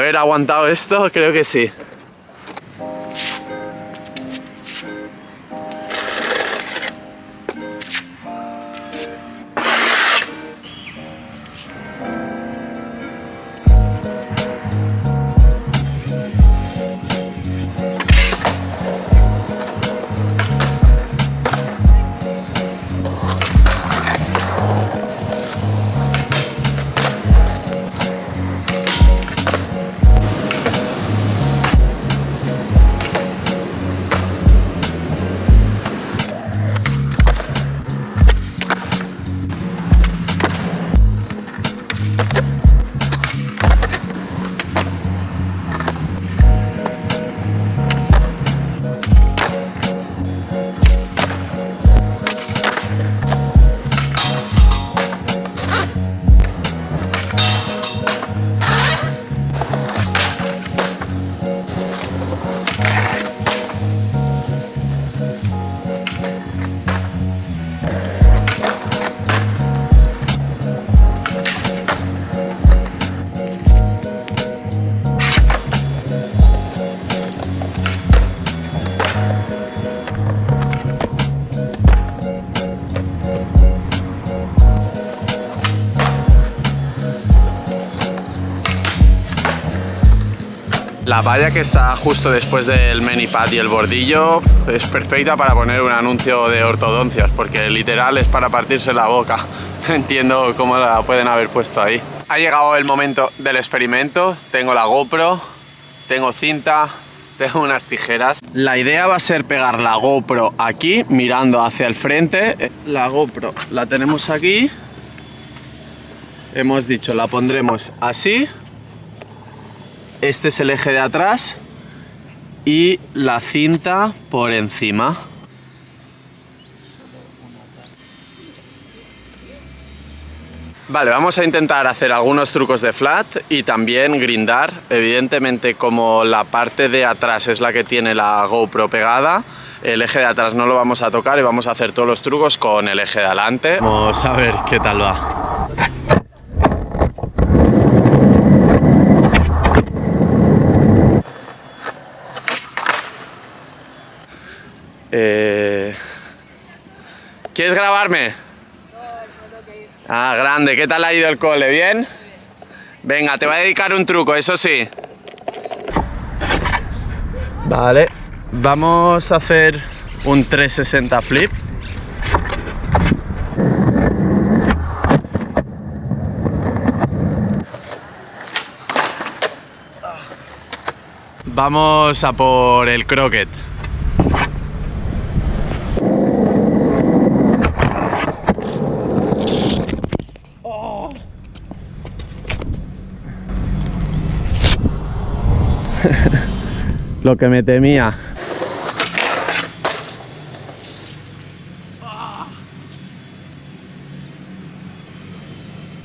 ¿Haber aguantado esto? Creo que sí. La valla que está justo después del Menipad y el bordillo es perfecta para poner un anuncio de ortodoncias, porque literal es para partirse la boca. Entiendo cómo la pueden haber puesto ahí. Ha llegado el momento del experimento. Tengo la GoPro, tengo cinta, tengo unas tijeras. La idea va a ser pegar la GoPro aquí, mirando hacia el frente. La GoPro la tenemos aquí. Hemos dicho, la pondremos así. Este es el eje de atrás y la cinta por encima. Vale, vamos a intentar hacer algunos trucos de flat y también grindar. Evidentemente, como la parte de atrás es la que tiene la GoPro pegada, el eje de atrás no lo vamos a tocar y vamos a hacer todos los trucos con el eje de adelante. Vamos a ver qué tal va. ¿Quieres grabarme? No, me tengo que ir. Ah, grande. ¿Qué tal ha ido el cole? ¿Bien? Venga, te voy a dedicar un truco, eso sí. Vale. Vamos a hacer un 360 flip. Vamos a por el croquet. Lo que me temía.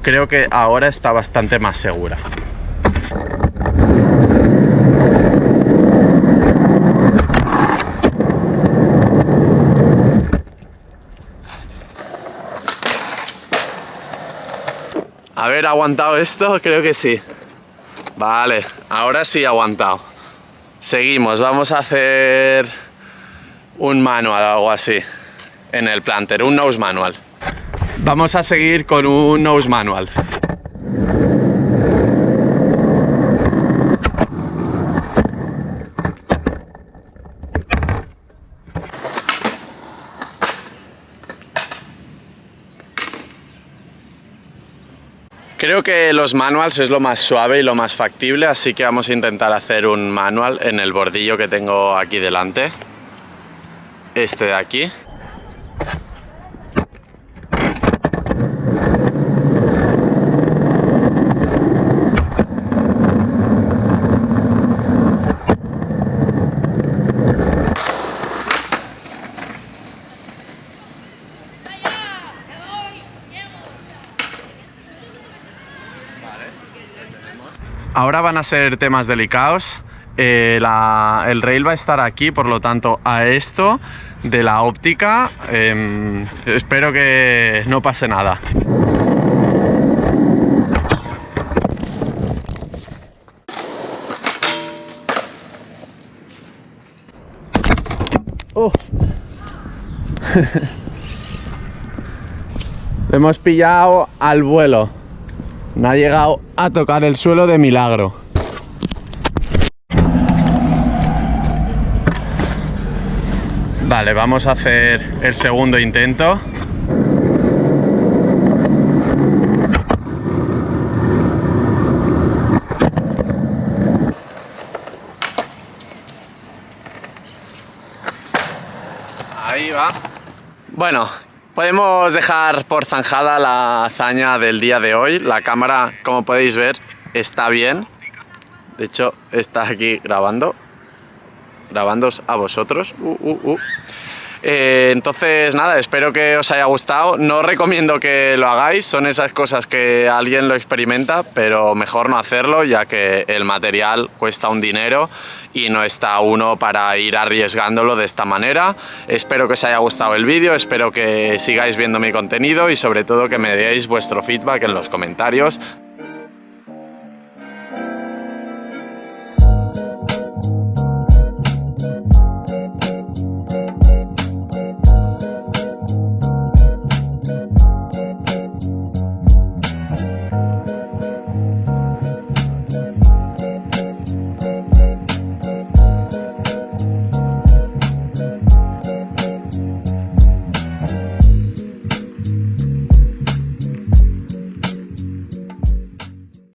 Creo que ahora está bastante más segura. ¿Haber aguantado esto? Creo que sí. Vale, ahora sí he aguantado. Seguimos, vamos a hacer un manual o algo así en el planter, un nose manual. Vamos a seguir con un nose manual. Creo que los manuals es lo más suave y lo más factible, así que vamos a intentar hacer un manual en el bordillo que tengo aquí delante. Este de aquí. Ahora van a ser temas delicados. El rail va a estar aquí, por lo tanto a esto de la óptica espero que no pase nada. Lo hemos pillado al vuelo. No ha llegado a tocar el suelo de milagro. Vale, vamos a hacer el segundo intento. Ahí va. Bueno, podemos dejar por zanjada la hazaña del día de hoy. La cámara, como podéis ver, está bien. De hecho, está aquí grabándoos a vosotros. Entonces nada, espero que os haya gustado. No os recomiendo que lo hagáis, son esas cosas que alguien lo experimenta, pero mejor no hacerlo, ya que el material cuesta un dinero y no está uno para ir arriesgándolo de esta manera. Espero que os haya gustado el vídeo, espero que sigáis viendo mi contenido y sobre todo que me deis vuestro feedback en los comentarios.